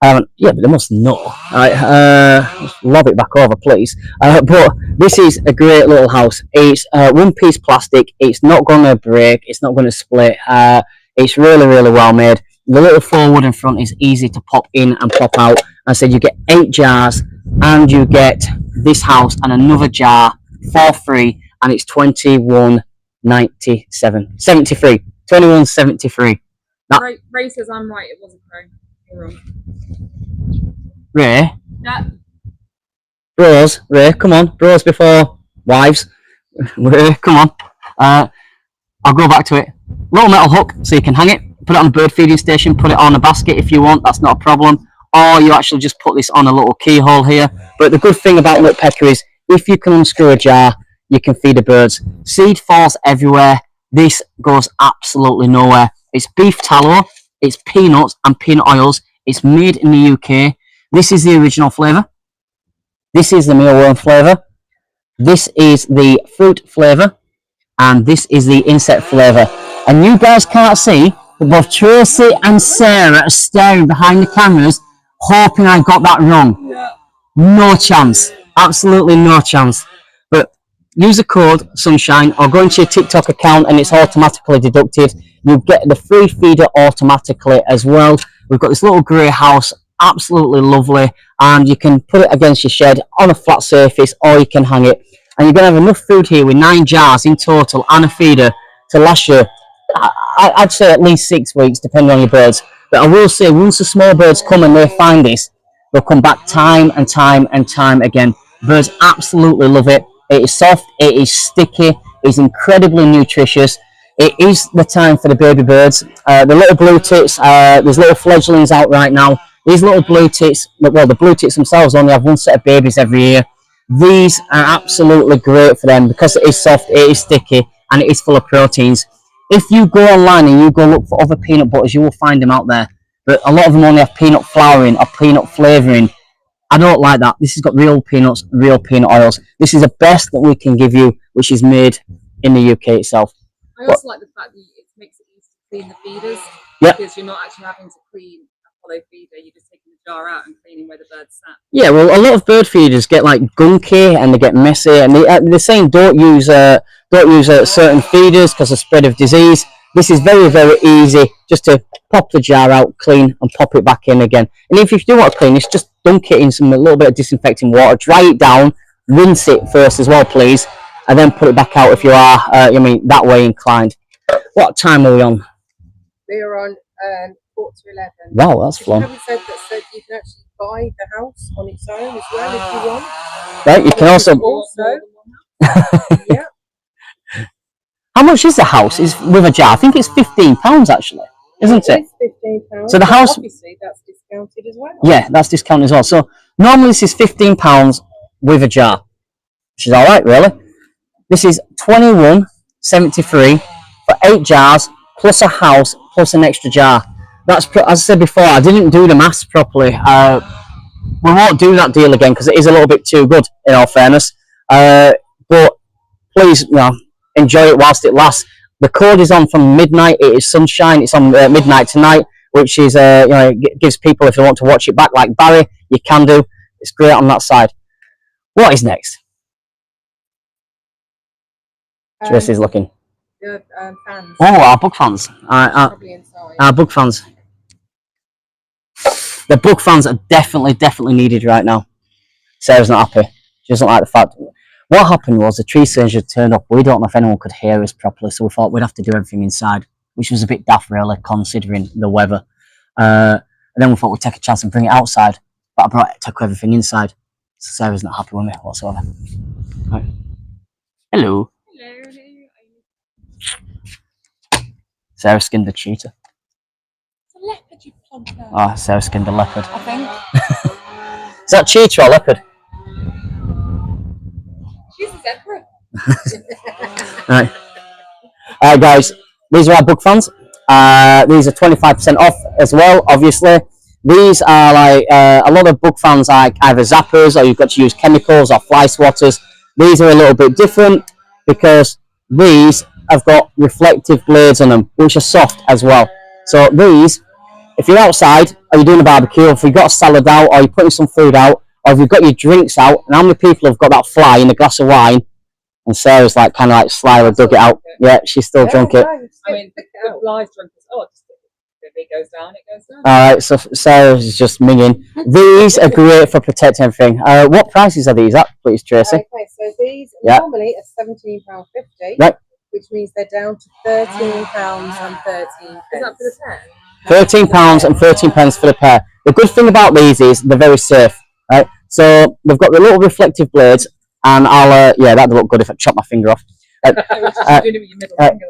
Yeah, but they must know. Lob it back over, please. But this is a great little house. It's one-piece plastic. It's not going to break. It's not going to split. It's really, really well made. The little forward and front is easy to pop in and pop out. I said you get 8 jars, and you get this house and another jar for free, and it's 21.97, 73, 21.73. Ray says I'm right. It wasn't Crow. You're wrong. Ray. Yeah. Bros, Ray, come on. Bros before wives. Ray, come on. I'll go back to it. Little metal hook so you can hang it. Put it on a bird feeding station. Put it on a basket if you want. That's not a problem. Or you actually just put this on a little keyhole here. But the good thing about Nutpecker is if you can unscrew a jar, you can feed the birds. Seed falls everywhere. This goes absolutely nowhere. It's beef tallow. It's peanuts and peanut oils. It's made in the UK. This is the original flavour. This is the mealworm flavour. This is the fruit flavour. And this is the insect flavour. And you guys can't see, but both Tracy and Sarah are staring behind the cameras, hoping I got that wrong. Yeah. No chance. Absolutely no chance. But use the code Sunshine or go into your TikTok account and it's automatically deducted. You get the free feeder automatically as well. We've got this little grey house, absolutely lovely, and you can put it against your shed on a flat surface or you can hang it. And you're going to have enough food here with 9 jars in total and a feeder to last you, I'd say at least 6 weeks, depending on your birds. But I will say, once the small birds come and they find this, they'll come back time and time and time again. Birds absolutely love it. It is soft, it is sticky, it is incredibly nutritious. It is the time for the baby birds. The little blue tits, there's little fledglings out right now. These little blue tits, well, the blue tits themselves only have 1 set of babies every year. These are absolutely great for them because it is soft, it is sticky, and it is full of proteins. If you go online and you go look for other peanut butters, you will find them out there. But a lot of them only have peanut flouring or peanut flavouring. I don't like that. This has got real peanuts, real peanut oils. This is the best that we can give you, which is made in the UK itself. I also like the fact that it makes it easy to clean the feeders. Yep. Because you're not actually having to clean a hollow feeder. You're just taking the jar out and cleaning where the birds sat. Yeah, well, a lot of bird feeders get like gunky and they get messy, and they're saying don't use certain feeders because of spread of disease. This is very, very easy, just to pop the jar out, clean, and pop it back in again. And if you do want to clean this, just dunk it in a little bit of disinfecting water, dry it down, rinse it first as well, please, and then put it back out if you are, that way inclined. What time are we on? We are on 10:45. Wow, that's You fun. haven't said that, so you can actually buy the house on its own as well if you want. Right, you can also. Yeah. How much is the house? Is with a jar? I think it's £15 actually, isn't it? It's £15. So the but house- obviously that's discounted as well. Yeah, that's discounted as well. So normally this is £15 with a jar, which is all right, really. This is £21.73 for 8 jars plus a house plus an extra jar. That's as I said before. I didn't do the maths properly. We won't do that deal again because it is a little bit too good, in all fairness. But please, enjoy it whilst it lasts. The code is on from midnight. It is Sunshine. It's on midnight tonight, which is gives people, if they want to watch it back like Barry, you can do. It's great on that side. What is next? Tracy's looking. The fans. Oh, our book fans. Probably inside. Our book fans. The book fans are definitely needed right now. Sarah's not happy. She doesn't like the fact. What happened was the tree surgeon turned up. We don't know if anyone could hear us properly, so we thought we'd have to do everything inside, which was a bit daft, really, considering the weather. And then we thought we'd take a chance and bring it outside, but took everything inside. So Sarah's not happy with me whatsoever. Right. Hello. Hello. Sarah skinned the cheetah. It's a leopard, you plonker. Oh, Sarah skinned the leopard. I think. Is that cheetah or leopard? She's a zebra. Right. Alright guys, these are our book fans. These are 25% off as well, obviously. These are like a lot of book fans are either zappers or you've got to use chemicals or fly swatters. These are a little bit different because these have got reflective blades on them, which are soft as well. So these if you're outside, or you're doing a barbecue, if you've got a salad out, or you're putting some food out, or if you've got your drinks out, and how many people have got that fly in a glass of wine? And Sarah's like kind of like slyly dug it out. Yeah, she's still drunk it. I mean, the flies drunk is, oh, just if it goes down, it goes down. All right, so Sarah's just minging. These are great for protecting everything. What prices are these at, please, Tracy? Okay, so these Yeah. normally are £17.50, Right. which means they're down to £13.13. Is that for the pair? £13 and 13 pence for the pair. The good thing about these is they're very safe, right? So they've got the little reflective blades, and I'll yeah, that'd look good if I chop my finger off. Doing it with your middle finger.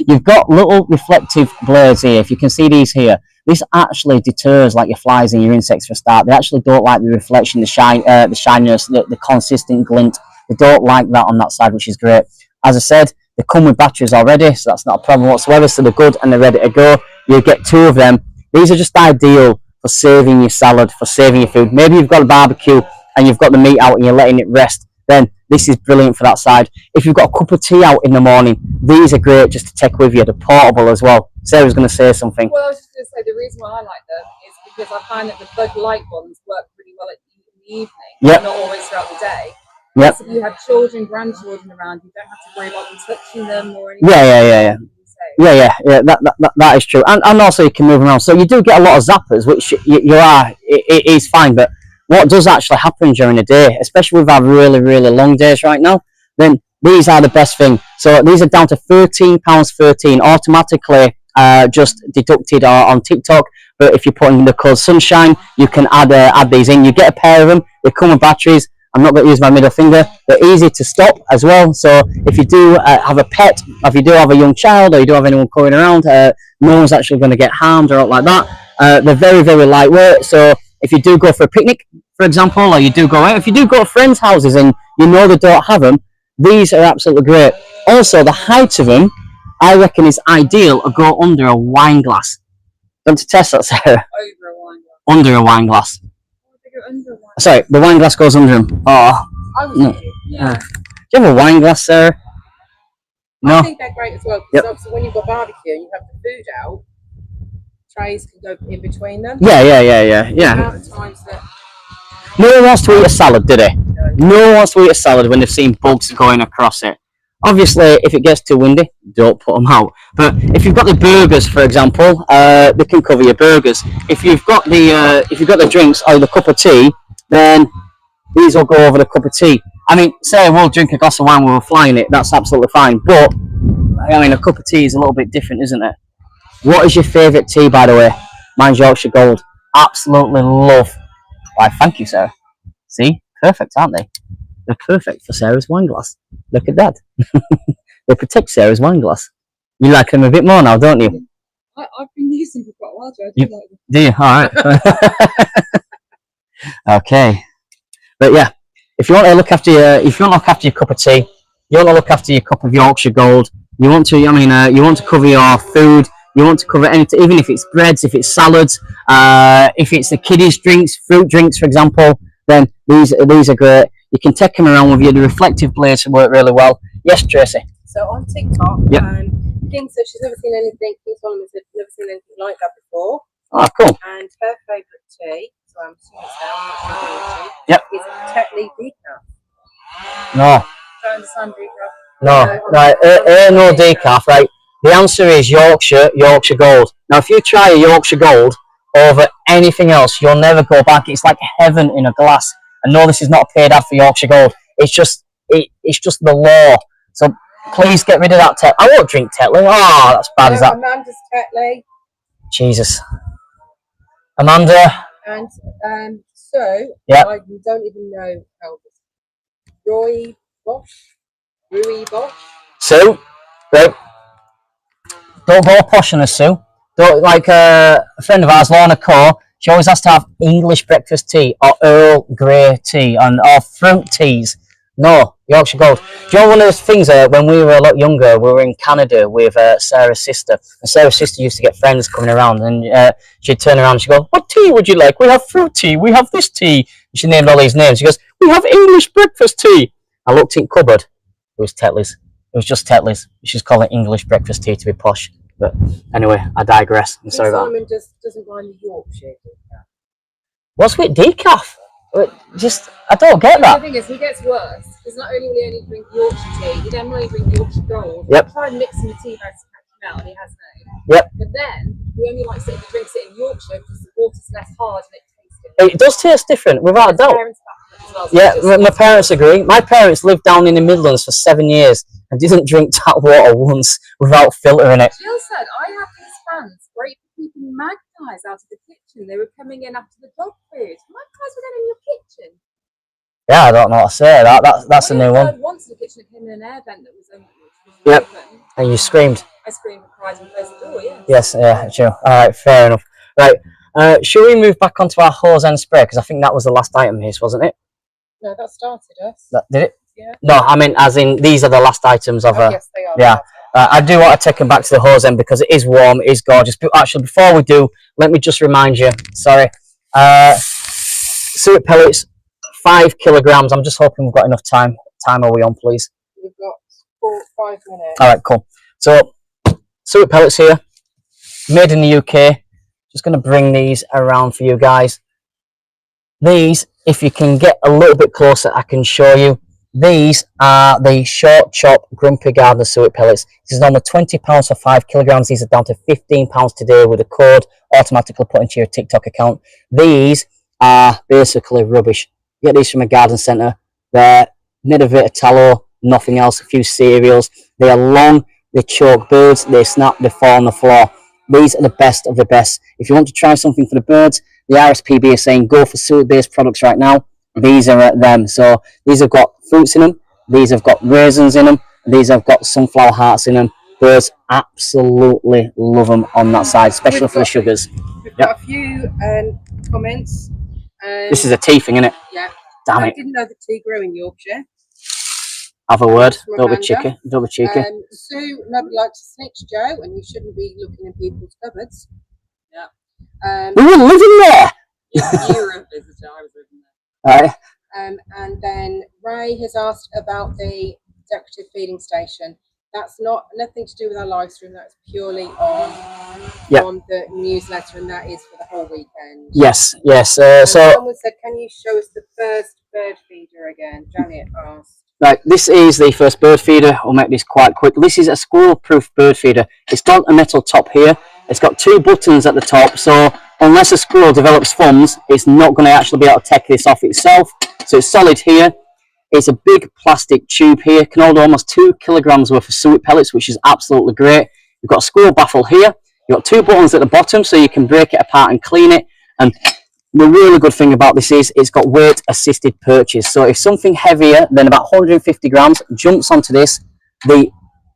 You've got little reflective blades here. If you can see these here, this actually deters like your flies and your insects for a start. They actually don't like the reflection, the shine, the shininess, the consistent glint. They don't like that on that side, which is great. As I said, they come with batteries already, so that's not a problem whatsoever. So they're good and they're ready to go. You get 2 of them. These are just ideal for saving your salad, for saving your food. Maybe you've got a barbecue and you've got the meat out and you're letting it rest. Then this is brilliant for that side. If you've got a cup of tea out in the morning, these are great just to take with you. They're portable as well. Sarah's going to say something. Well, I was just going to say the reason why I like them is because I find that the Bud Light ones work pretty well in the evening, Yep. not always throughout the day. Yep. So if you have children, grandchildren around, you don't have to worry about them touching them or anything. Yeah. Yeah. That is true. And also you can move around. So you do get a lot of zappers, which it is fine. But what does actually happen during the day, especially with our really, really long days right now, then these are the best thing. So these are down to £13.13 automatically just deducted on TikTok. But if you put in the code Sunshine, you can add these in. You get a pair of them. They come with batteries. I'm not going to use my middle finger. They're easy to stop as well. So if you do have a pet, or if you do have a young child, or you do have anyone going around, no one's actually going to get harmed or like that. They're very, very lightweight. So if you do go for a picnic, for example, or you do go out, if you do go to friends' houses and you know they don't have them, these are absolutely great. Also, the height of them, I reckon, is ideal to go under a wine glass. Don't you test that, Sarah? Over a wine glass. Under a wine glass. Oh, they go under a wine. Sorry, the wine glass goes under them. Oh, I was No. with you. Yeah. do you have a wine glass, Sarah? I No. think they're great as well, because Yep. obviously when you've got barbecue and you have the food out, trays can go in between them. Yeah. The amount of times that No one wants to eat a salad, do they? No one wants to eat a salad when they've seen bugs going across it. Obviously, if it gets too windy, don't put them out. But if you've got the burgers, for example, they can cover your burgers. If you've got the drinks or the cup of tea, then these will go over the cup of tea. I mean, say we'll drink a glass of wine when we're flying it. That's absolutely fine. But I mean, a cup of tea is a little bit different, isn't it? What is your favourite tea, by the way? Mine's Yorkshire Gold. Absolutely love. Why, thank you, Sarah. See? Perfect, aren't they? They're perfect for Sarah's wine glass. Look at that. They protect Sarah's wine glass. You like them a bit more now, don't you? I've been using them for quite a while, Joe. I You- do like them. Do you? Alright. Okay. But yeah, if you want to look after your cup of tea, you want to look after your cup of Yorkshire Gold, you want to cover your food, you want to cover anything, even if it's breads, if it's salads, if it's the kiddies drinks, fruit drinks, for example, then these are great. You can take them around with you. The reflective blades work really well. Yes, Tracy. So on TikTok, Yep. Kim said she's never seen anything. Kim Solomon said never seen anything like that before. Oh, cool. And her favourite tea, so I'm assuming it's now, I'm not sure what it is, Yep. is Tetley decaf. No, Don't understand decaf. no, right. No decaf, right? The answer is Yorkshire Gold. Now, if you try a Yorkshire Gold over anything else, you'll never go back. It's like heaven in a glass. And no, this is not a paid ad for Yorkshire Gold. It's just the law. So please get rid of that Tetley. I won't drink Tetley. Oh, that's bad, is that? Amanda's Tetley. Jesus. Amanda. And so, Yep. I don't even know how this. Rui Bosch. Sue. Right. Don't go posh on us, Sue. Don't, like a friend of ours, Lorna Core, she always has to have English breakfast tea or Earl Grey tea or fruit teas. No, Yorkshire Gold. Do you know one of those things when we were a lot younger, we were in Canada with Sarah's sister, and Sarah's sister used to get friends coming around, and she'd turn around and she'd go, "What tea would you like? We have fruit tea, we have this tea." And she named all these names. She goes, "We have English breakfast tea." I looked in cupboard, it was Tetley's. It was just Tetley's. She's calling it English breakfast tea to be posh. But anyway, I digress. I'm sorry about that. Solomon just doesn't mind the Yorkshire. What's with decaf? Just, I don't get The that. thing is, he gets worse because not only will he only drink Yorkshire tea, he then will only drink Yorkshire Gold. Yep. Try and mix in the tea bags to catch him out, and he has no. Yep. But then he only likes it if he drinks it in Yorkshire because the water's less hard and it tastes good. It does taste different, without a His doubt. parents back him as well, so Yeah, it's just- my parents agree. My parents lived down in the Midlands for 7 years and didn't drink tap water once without filtering it. Jill said, I have these fans great for keeping magpies out of the kitchen. They were coming in after the dog food. Magpies were then in your kitchen. Yeah, I don't know what to say. That's a new one. Once in the kitchen, it came in an air vent that was Yep. open. And you screamed. I screamed and cried and closed the door, yeah. Yes, yeah, sure. Alright, fair enough. Right, should we move back onto our hose and spray? Because I think that was the last item here, wasn't it? No, that started us. Did it? Yeah. No, I mean, as in, these are the last items of... Yes, they are. yeah. I do want to take them back to the hose end because it is warm, it is gorgeous. But actually, before we do, let me just remind you, sorry, suet pellets, 5 kilograms. I'm just hoping we've got enough time. Time are we on, please? We've got 5 minutes. All right, cool. So, suet pellets here, made in the UK. Just going to bring these around for you guys. These, if you can get a little bit closer, I can show you. These are the short chop Grumpy Gardener suet pellets. This is normally £20 for 5 kilograms. These are down to £15 today with a code automatically put into your TikTok account. These are basically rubbish. You get these from a garden centre. They're made of bit of tallow, nothing else, a few cereals. They are long, they choke birds, they snap, they fall on the floor. These are the best of the best. If you want to try something for the birds, the RSPB is saying go for suet-based products right now. These are at them. So these have got fruits in them. These have got raisins in them. These have got sunflower hearts in them. Birds absolutely love them on that side, especially for the sugars. We've got a few comments. This is a tea thing, isn't it? Yeah. Damn I it. didn't know the tea grew in Yorkshire. Have a word. From Don't be Amanda. cheeky. Don't be cheeky. Sue, nobody likes to snitch, Joe, and you shouldn't be looking in people's cupboards. Yeah. We were living there. You were a visitor, I was living there. Right. And then Ray has asked about the decorative feeding station. That's nothing to do with our live stream. That's purely on the newsletter, and that is for the whole weekend. Yes, yes. So someone said, "Can you show us the first bird feeder again?" Janet asked. Right, this is the first bird feeder. I'll make this quite quick. This is a squirrel-proof bird feeder. It's got a metal top here. It's got 2 buttons at the top, so unless a squirrel develops thumbs, it's not going to actually be able to take this off itself. So it's solid here. It's a big plastic tube here. Can hold almost 2 kilograms worth of suet pellets, which is absolutely great. You've got a squirrel baffle here. You've got 2 buttons at the bottom, so you can break it apart and clean it. And the really good thing about this is it's got weight assisted purchase. So if something heavier than about 150 grams jumps onto this, the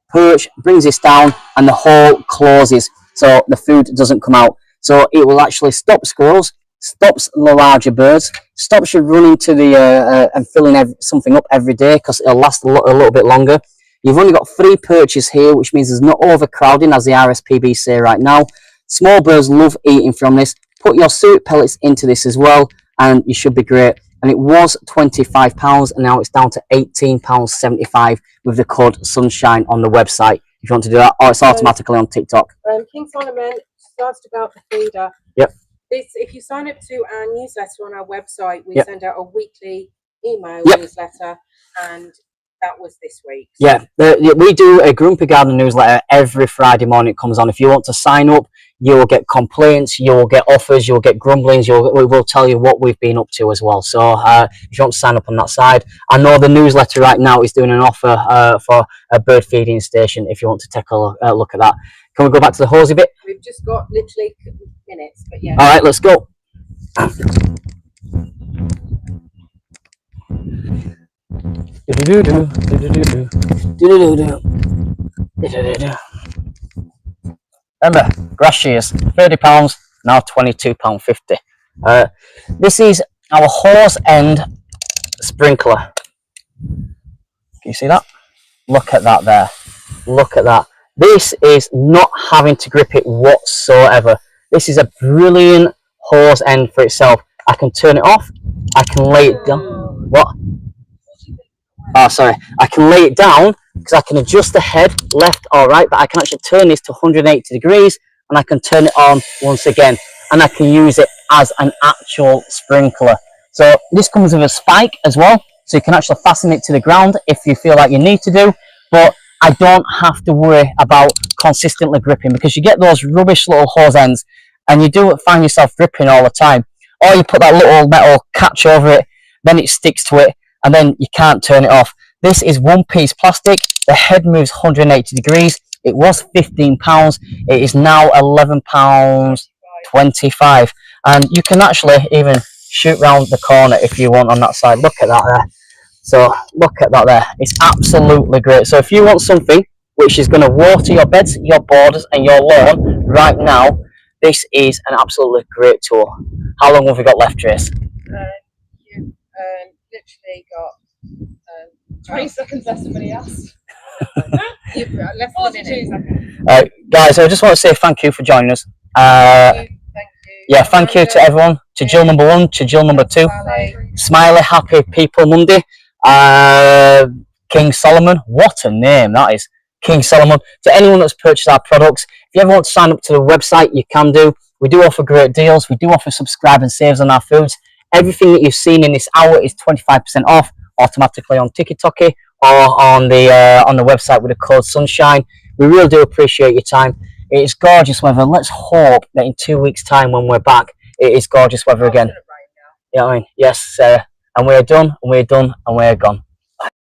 perch brings this down and the hole closes, so the food doesn't come out. So it will actually stop squirrels, stops the larger birds, stops you running to the and filling something up every day, because it'll last a little bit longer. You've only got 3 perches here, which means there's not overcrowding, as the RSPB say right now. Small birds love eating from this. Put your suet pellets into this as well, and you should be great. And it was £25, and now it's down to £18.75 with the code Sunshine on the website if you want to do that, or it's automatically on TikTok. King Solomon asked about the feeder. Yep. If you sign up to our newsletter on our website, we Yep. send out a weekly email Yep. newsletter, and that was this week. Yeah, we do a Grumpy Garden newsletter every Friday morning. It comes on. If you want to sign up, you will get complaints, you will get offers, you'll get grumblings. We will tell you what we've been up to as well. So if you want to sign up on that side, I know the newsletter right now is doing an offer for a bird feeding station. If you want to take a look at that, can we go back to the hosey bit? We've just got literally minutes, but yeah. All right, let's go. Remember, grass shears, £30, now £22.50. This is our hose end sprinkler. Can you see that? Look at that there. Look at that. This is not having to grip it whatsoever. This is a brilliant hose end for itself. I can turn it off. I can lay it down. What? Oh, sorry. I can lay it down because I can adjust the head left or right, but I can actually turn this to 180 degrees and I can turn it on once again, and I can use it as an actual sprinkler. So this comes with a spike as well, so you can actually fasten it to the ground if you feel like you need to do, but I don't have to worry about consistently gripping, because you get those rubbish little hose ends and you do find yourself gripping all the time, or you put that little metal catch over it, then it sticks to it and then you can't turn it off. This is one piece plastic. The head moves 180 degrees. It was £15. It is now £11.25, and you can actually even shoot round the corner if you want on that side. Look at that there. So look at that there. It's absolutely great. So if you want something which is going to water your beds, your borders and your lawn right now, this is an absolutely great tool. How long have we got left, Trace? You've literally got 20 seconds less than when he asked. you've got less than a 42 minute. seconds. Guys, I just want to say thank you for joining us. Thank you. Yeah, thank you to everyone. To Jill number 1, to Jill number 2. Smiley, happy people Monday. King Solomon, what a name that is. King Solomon. To anyone that's purchased our products, if you ever want to sign up to the website, you can do. We do offer great deals. We do offer subscribe and saves on our foods. Everything that you've seen in this hour is 25% off automatically on TikTok or on the website with the code Sunshine. We really do appreciate your time. It is gorgeous weather. Let's hope that in 2 weeks' time when we're back, it is gorgeous weather again. You know what I mean? Yes, and we're done, and we're done, and we're gone.